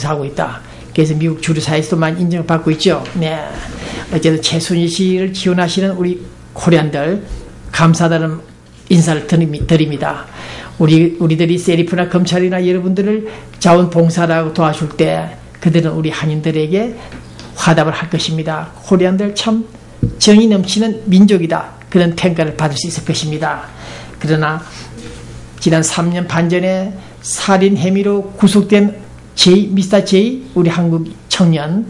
하고 있다. 그래서 미국 주류사에서도 많이 인정받고 있죠. 네. 어쨌든 최순실 씨를 지원하시는 우리 코리안들 감사하다는 인사를 드립니다. 우리들이 세리프나 검찰이나 여러분들을 자원봉사라고 도와줄 때 그들은 우리 한인들에게 화답을 할 것입니다. 코리안들 참 정이 넘치는 민족이다. 그런 평가를 받을 수 있을 것입니다. 그러나 지난 3년 반 전에 살인 혐의로 구속된 미스터 제이 우리 한국 청년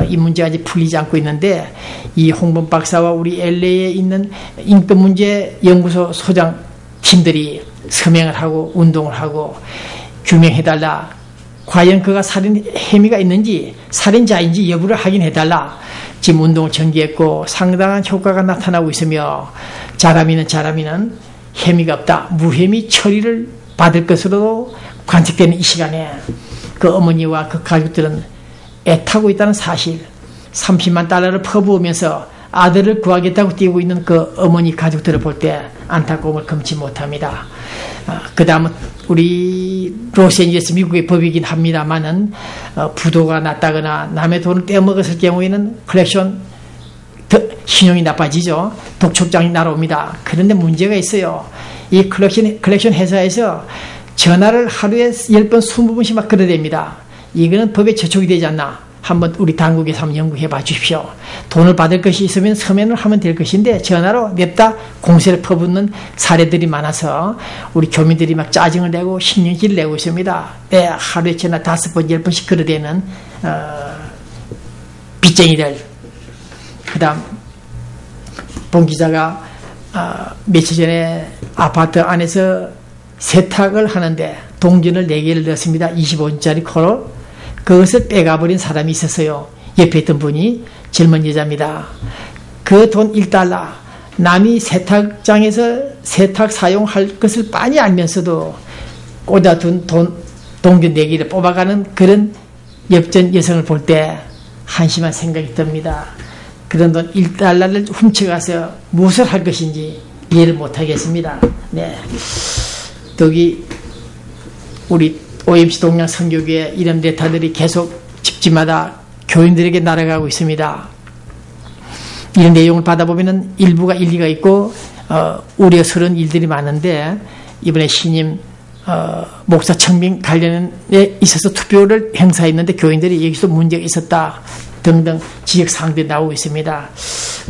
이 문제가 아직 풀리지 않고 있는데 이 홍범 박사와 우리 LA에 있는 인권문제 연구소 소장 팀들이 서명을 하고 운동을 하고 규명해달라. 과연 그가 살인 혐의가 있는지 살인자인지 여부를 확인해달라. 지금 운동을 전개했고 상당한 효과가 나타나고 있으며 자라미는 혐의가 없다. 무혐의 처리를 받을 것으로 관측되는 이 시간에 그 어머니와 그 가족들은 애타고 있다는 사실 30만 달러를 퍼부으면서 아들을 구하겠다고 뛰고 있는 그 어머니 가족들을 볼 때 안타까움을 금치 못합니다. 그 다음은 우리 로스앤젤레스 미국의 법이긴 합니다만은 부도가 났다거나 남의 돈을 떼어먹었을 경우에는 컬렉션 신용이 나빠지죠. 독촉장이 날아옵니다. 그런데 문제가 있어요. 이 컬렉션 회사에서 전화를 하루에 10번, 20번씩 막 걸어댑니다. 이거는 법에 저촉이 되지 않나? 한번 우리 당국에서 한번 연구해 봐 주십시오. 돈을 받을 것이 있으면 서면을 하면 될 것인데 전화로 냅다 공세를 퍼붓는 사례들이 많아서 우리 교민들이 막 짜증을 내고 신경질을 내고 있습니다. 네, 하루에 전화 5번, 10번씩 걸어대는 빚쟁이들. 그 다음 본 기자가 며칠 전에 아파트 안에서 세탁을 하는데 동전을 4개를 넣었습니다. 25원짜리 코로. 그것을 빼가버린 사람이 있었어요. 옆에 있던 분이 젊은 여자입니다. 그 돈 1달러 남이 세탁장에서 세탁 사용할 것을 빤히 알면서도 꽂아둔 동전 4개를 뽑아가는 그런 엽전 여성을 볼 때 한심한 생각이 듭니다. 그런 돈 1달러를 훔쳐가서 무엇을 할 것인지 이해를 못하겠습니다. 네. 여기 우리 OMC 동양 선교교회 이런 데타들이 계속 집집마다 교인들에게 날아가고 있습니다. 이런 내용을 받아보면 일부가 일리가 있고 우려스러운 일들이 많은데 이번에 신임 목사 청빙 관련에 있어서 투표를 행사했는데 교인들이 여기서 문제가 있었다 등등 지적사항들이 나오고 있습니다.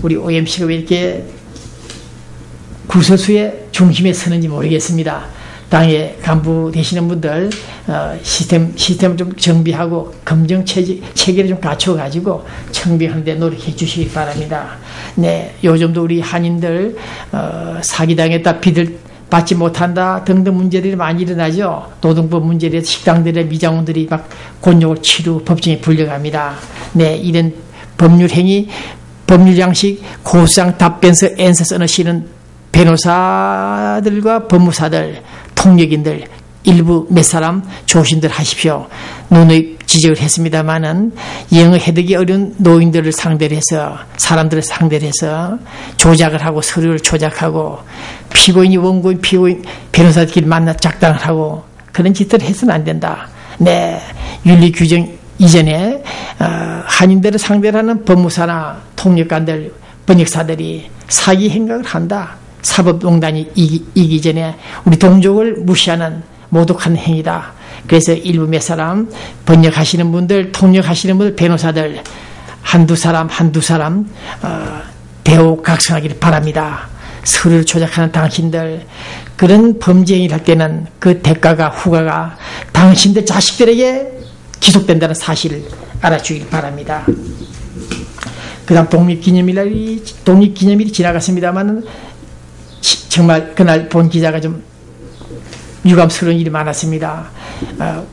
우리 OMC가 왜 이렇게 구설수의 중심에 서는지 모르겠습니다. 당의 간부 되시는 분들 시스템을 좀 정비하고 검증 체계를 좀 갖춰가지고 청빙하는 데 노력해 주시기 바랍니다. 네, 요즘도 우리 한인들 사기당했다 빚을 받지 못한다 등등 문제들이 많이 일어나죠. 노동법 문제에 식당들의 미장원들이 막 곤욕을 치루 법정에 불려갑니다. 네, 이런 법률 행위, 법률 양식, 고수장 답변서 엔서 써놓으시는 변호사들과 법무사들, 통역인들, 일부 몇 사람 조심들 하십시오. 누누이 지적을 했습니다마는 영어 해득이 어려운 노인들을 상대로 해서 사람들을 상대로 해서 조작을 하고 서류를 조작하고 피고인이 원고인 피고인 변호사들끼리 만나 작당을 하고 그런 짓들을 해서는 안 된다. 네, 윤리 규정 이전에 한인들을 상대로 하는 법무사나 통역관들, 번역사들이 사기 행각을 한다. 사법농단이 이기 전에 우리 동족을 무시하는 모독한 행위다. 그래서 일부 몇 사람 번역하시는 분들, 통역하시는 분들, 변호사들 한두 사람 대우각성하기를 바랍니다. 서류를 조작하는 당신들, 그런 범죄 행위를 할 때는 그 대가가 후가가 당신들 자식들에게 기속된다는 사실을 알아주길 바랍니다. 그 다음 독립기념일이 지나갔습니다만 정말 그날 본 기자가 좀 유감스러운 일이 많았습니다.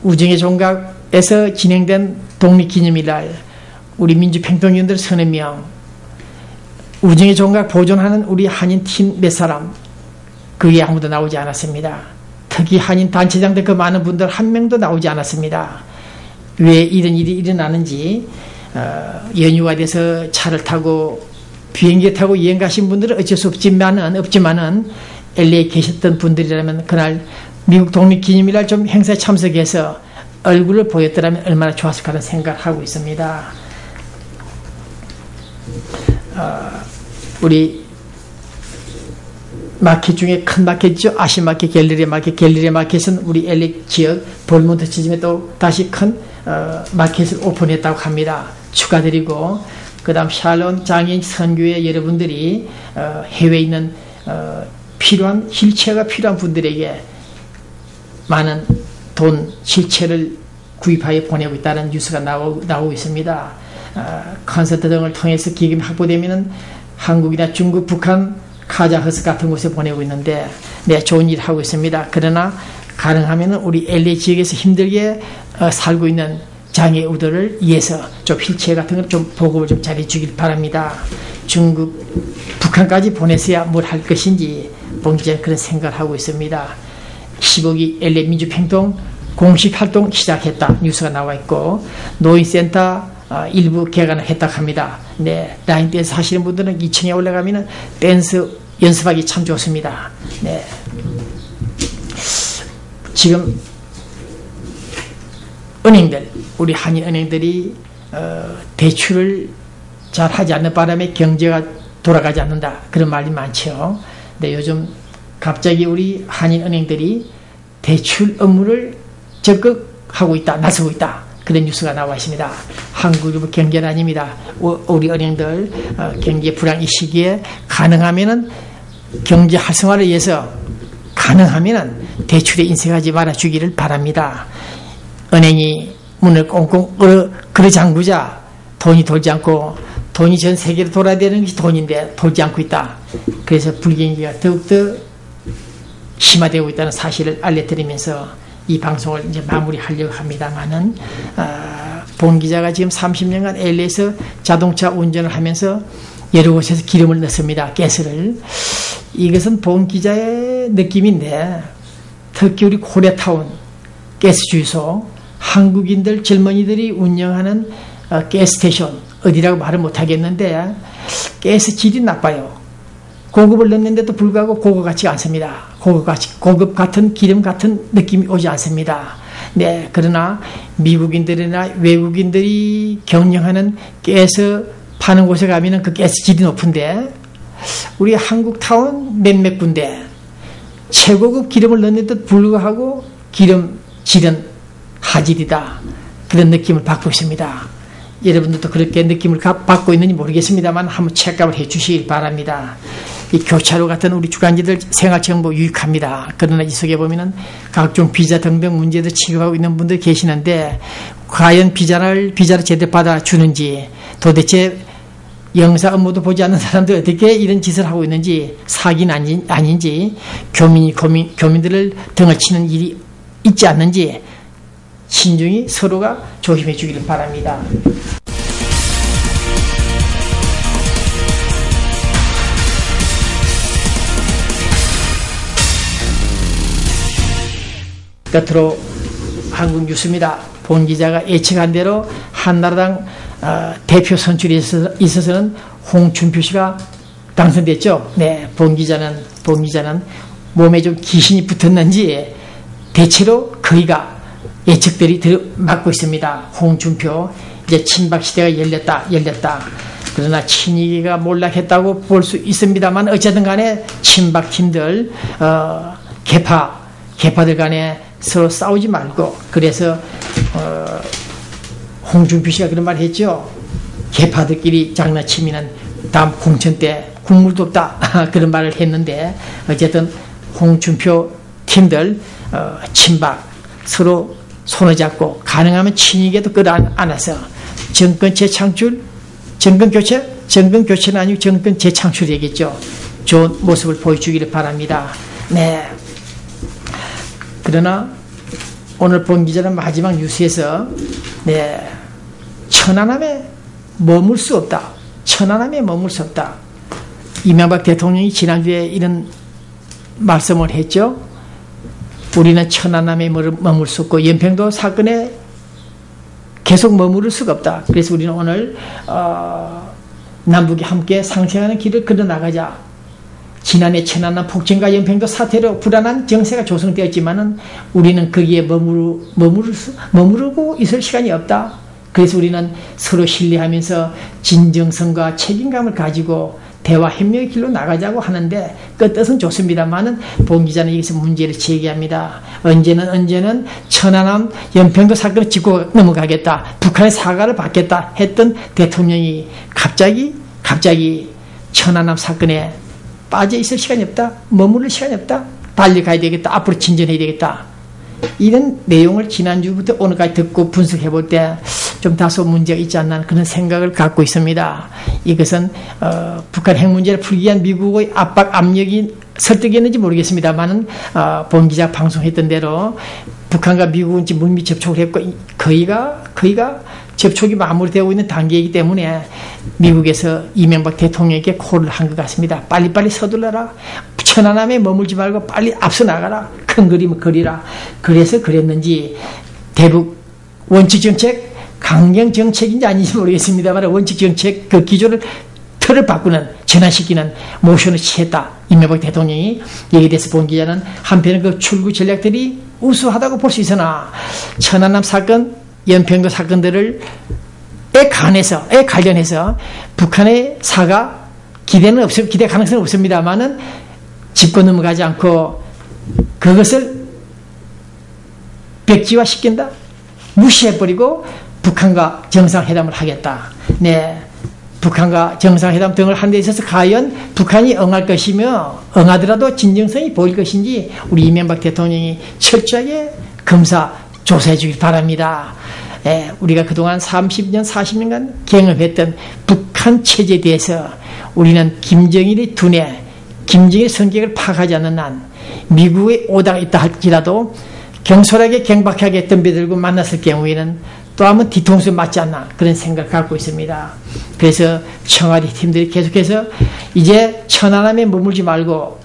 우정의 종각에서 진행된 독립기념일날 우리 민주평통위원들 서너 명, 우정의 종각 보존하는 우리 한인 팀 몇 사람, 그게 아무도 나오지 않았습니다. 특히 한인 단체장들 그 많은 분들 한 명도 나오지 않았습니다. 왜 이런 일이 일어나는지 연휴가 돼서 차를 타고 비행기 타고 여행 가신 분들은 어쩔 수 없지만은 LA에 계셨던 분들이라면 그날 미국 독립기념일날 좀 행사에 참석해서 얼굴을 보였더라면 얼마나 좋았을까 하는 생각을 하고 있습니다. 우리 마켓 중에 큰 마켓이죠. 아시마켓, 갤러리 마켓은 우리 LA 지역 볼몬트 지점에 또 다시 큰 마켓을 오픈했다고 합니다. 축하드리고, 그 다음 샬론 장애인 선교회 여러분들이 해외에 있는 필요한 휠체어가 필요한 분들에게 많은 돈, 실체를 구입하여 보내고 있다는 뉴스가 나오고 있습니다. 콘서트 등을 통해서 기금이 확보되면 한국이나 중국, 북한, 카자흐스탄 같은 곳에 보내고 있는데, 네, 좋은 일을 하고 있습니다. 그러나 가능하면 우리 LA 지역에서 힘들게 살고 있는 장애우들을 위해서 좀 휠체어 같은 걸 좀 보급을 좀 잘해 주길 바랍니다. 중국, 북한까지 보내서야 뭘 할 것인지 본기자는 그런 생각을 하고 있습니다. 15기 LA 민주평통 공식 활동 시작했다 뉴스가 나와 있고, 노인센터 일부 개관을 했다고 합니다. 네, 라인 댄스 하시는 분들은 2층에 올라가면 댄스 연습하기 참 좋습니다. 네. 지금 은행들, 우리 한인 은행들이 대출을 잘 하지 않는 바람에 경제가 돌아가지 않는다, 그런 말이 많죠. 근데 요즘 갑자기 우리 한인 은행들이 대출 업무를 적극하고 있다, 나서고 있다, 그런 뉴스가 나와 있습니다. 한국일보 경제는 아닙니다. 우리 은행들 경제 불황 이 시기에 가능하면은 경제 활성화를 위해서 가능하면은 대출에 인색하지 말아 주기를 바랍니다. 은행이 문을 꽁꽁 걸어 잠그자 돈이 돌지 않고, 돈이 전 세계로 돌아야 되는 것이 돈인데 돌지 않고 있다. 그래서 불경기가 더욱더 심화되고 있다는 사실을 알려드리면서 이 방송을 이제 마무리하려고 합니다만은, 본 기자가 지금 30년간 LA에서 자동차 운전을 하면서 여러 곳에서 기름을 넣습니다. 가스를. 이것은 본 기자의 느낌인데, 특히 우리 코리아타운 가스 주유소, 한국인들 젊은이들이 운영하는 가스스테이션, 어디라고 말을 못하겠는데 가스 질이 나빠요. 고급을 넣는데도 불구하고 고급 같지가 않습니다. 고급 같은 기름 같은 느낌이 오지 않습니다. 네, 그러나 미국인들이나 외국인들이 경영하는 가스 파는 곳에 가면은 그 가스 질이 높은데, 우리 한국타운 몇몇 군데 최고급 기름을 넣는데도 불구하고 기름 질은 하질이다, 그런 느낌을 받고 있습니다. 여러분들도 그렇게 느낌을 받고 있는지 모르겠습니다만 한번 체크업을 해 주시길 바랍니다. 이 교차로 같은 우리 주간지들 생활정보 유익합니다. 그러나 이 속에 보면은 각종 비자 등등 문제들 취급하고 있는 분들 계시는데, 과연 비자를 제대로 받아주는지, 도대체 영사 업무도 보지 않는 사람들 어떻게 이런 짓을 하고 있는지, 사기는 아닌지, 교민들을 등을 치는 일이 있지 않는지 신중히 서로가 조심해 주기를 바랍니다. 끝으로 한국 뉴스입니다. 본 기자가 예측한 대로 한나라당 대표 선출에 있어서는 홍준표 씨가 당선됐죠. 네, 본 기자는 몸에 좀 귀신이 붙었는지 대체로 거의가 예측들이 맞고 있습니다. 홍준표, 이제 친박 시대가 열렸다. 그러나 친이계가 몰락했다고 볼 수 있습니다만, 어쨌든 간에 친박 팀들, 개파들 간에 서로 싸우지 말고, 그래서 홍준표 씨가 그런 말 했죠. 개파들끼리 장난치면은 다음 공천 때 국물도 없다, 그런 말을 했는데, 어쨌든 홍준표 팀들 친박 서로 손을 잡고 가능하면 친이계도 끌어안아서 정권 교체는 아니고 정권 재창출이겠죠. 좋은 모습을 보여주기를 바랍니다. 네. 그러나 오늘 본 기자는 마지막 뉴스에서, 네, 천안함에 머물 수 없다. 이명박 대통령이 지난주에 이런 말씀을 했죠. 우리는 천안함에 머물 수 없고 연평도 사건에 계속 머무를 수가 없다. 그래서 우리는 오늘 남북이 함께 상생하는 길을 걸어 나가자. 지난해 천안함 폭진과 연평도 사태로 불안한 정세가 조성되었지만은 우리는 거기에 머무르고 있을 시간이 없다. 그래서 우리는 서로 신뢰하면서 진정성과 책임감을 가지고 대화 협력의 길로 나가자고 하는데 그 뜻은 좋습니다만은 본 기자는 여기서 문제를 제기합니다. 언제는 천안함 연평도 사건을 짚고 넘어가겠다. 북한의 사과를 받겠다 했던 대통령이 갑자기 천안함 사건에 빠져 있을 시간이 없다. 머무를 시간이 없다. 달려가야 되겠다. 앞으로 진전해야 되겠다. 이런 내용을 지난주부터 오늘까지 듣고 분석해 볼 때 좀 다소 문제가 있지 않나 그런 생각을 갖고 있습니다. 이것은 북한 핵 문제를 풀기 위한 미국의 압박 압력이 설득했는지 모르겠습니다만은 본 기자 방송했던 대로 북한과 미국은 지금 물밑 접촉을 했고 거의가 접촉이 마무리되고 있는 단계이기 때문에 미국에서 이명박 대통령에게 콜을 한 것 같습니다. 빨리빨리 서둘러라. 천안함에 머물지 말고 빨리 앞서 나가라. 큰 그림을 그리라. 그래서 그랬는지 대북 원칙정책 강경정책인지 아닌지 모르겠습니다만 원칙정책 그 기조를 틀을 바꾸는 전환시키는 모션을 취했다. 이명박 대통령이 여기에 대해서 본 기자는 한편은 그 출구 전략들이 우수하다고 볼 수 있으나 천안함 사건 연평도 사건들을 관련해서 북한의 사과 기대 가능성은 없습니다만은 짚고 넘어가지 않고 그것을 백지화시킨다. 무시해버리고 북한과 정상회담을 하겠다. 네, 북한과 정상회담 등을 하는 데 있어서 과연 북한이 응할 것이며 응하더라도 진정성이 보일 것인지 우리 이명박 대통령이 철저하게 검사 조사해 주길 바랍니다. 우리가 그동안 30년, 40년간 경험했던 북한 체제에 대해서 우리는 김정일의 두뇌, 김정일의 성격을 파악하지 않는 한 미국의 오다가 있다 할지라도 경솔하게 경박하게 덤벼들고 만났을 경우에는 또 한번 뒤통수 맞지 않나 그런 생각을 갖고 있습니다. 그래서 청와대 팀들이 계속해서 이제 천안함에 머물지 말고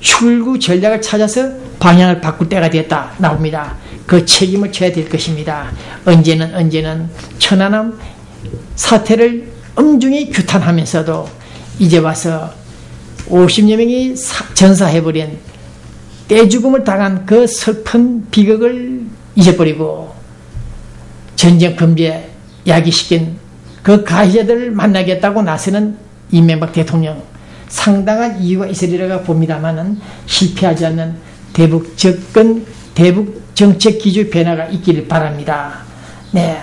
출구 전략을 찾아서 방향을 바꿀 때가 됐다 나옵니다. 그 책임을 져야 될 것입니다. 언제는 천안함 사태를 엄중히 규탄하면서도 이제 와서 50여 명이 전사해버린 떼죽음을 당한 그 슬픈 비극을 잊어버리고 전쟁 범죄 야기시킨 그 가해자들을 만나겠다고 나서는 이명박 대통령 상당한 이유가 있으리라고 봅니다만은 실패하지 않는 대북 정책 기조의 변화가 있기를 바랍니다. 네.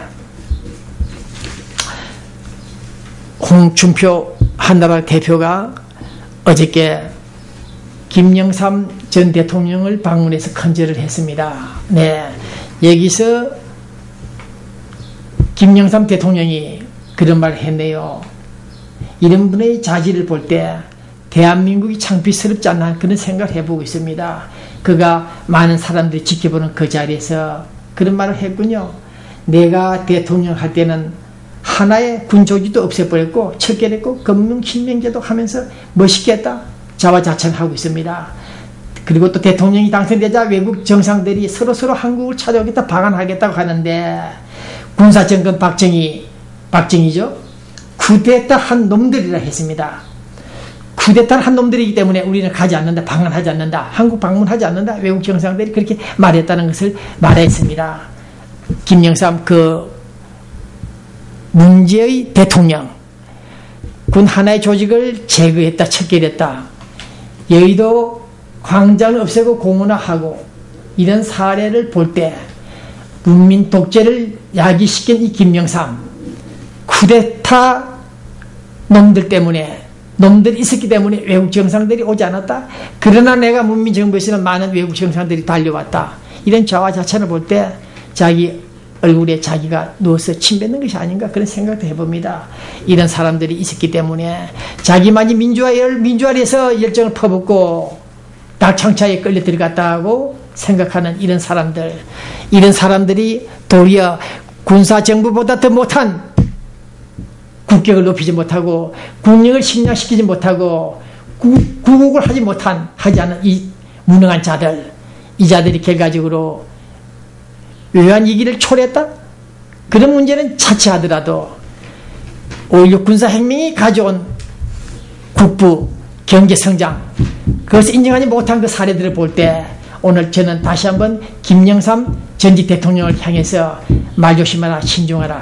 홍준표 한나라 대표가 어저께 김영삼 전 대통령을 방문해서 큰절을 했습니다. 네. 여기서 김영삼 대통령이 그런 말을 했네요. 이런 분의 자질을 볼 때 대한민국이 창피스럽지 않나 그런 생각을 해보고 있습니다. 그가 많은 사람들이 지켜보는 그 자리에서 그런 말을 했군요. 내가 대통령 할 때는 하나의 군조직도 없애버렸고 척결했고 검명실명제도 하면서 멋있게 했다. 자화자찬하고 있습니다. 그리고 또 대통령이 당선되자 외국 정상들이 서로 한국을 찾아오겠다 방한하겠다고 하는데 군사정권 박정희죠. 쿠데타 한 놈들이라 했습니다. 쿠데타를 한 놈들이기 때문에 우리는 가지 않는다. 방한하지 않는다. 한국 방문하지 않는다. 외국 정상들이 그렇게 말했다는 것을 말했습니다. 김영삼 그 문제의 대통령 군 하나의 조직을 제거했다. 척결했다. 여의도 광장을 없애고 공원화하고 이런 사례를 볼 때 문민 독재를 야기시킨 이 김영삼 쿠데타 놈들이 있었기 때문에 외국 정상들이 오지 않았다. 그러나 내가 문민 정부에서는 많은 외국 정상들이 달려왔다. 이런 자화자찬을 볼 때 자기 얼굴에 자기가 누워서 침 뱉는 것이 아닌가 그런 생각도 해봅니다. 이런 사람들이 있었기 때문에 자기만이 민주화에서 열정을 퍼붓고 낙창차에 끌려 들어갔다고 생각하는 이런 사람들이 도리어 군사정부보다 더 못한 국격을 높이지 못하고 국력을 식량시키지 못하고 구국을 하지 않은 이 무능한 자들, 이 자들이 결과적으로 외환 위기를 초래했다? 그런 문제는 차치하더라도 5.16 군사혁명이 가져온 국부 경제성장 그것을 인정하지 못한 그 사례들을 볼 때 오늘 저는 다시 한번 김영삼 전직 대통령을 향해서 말 조심하라, 신중하라,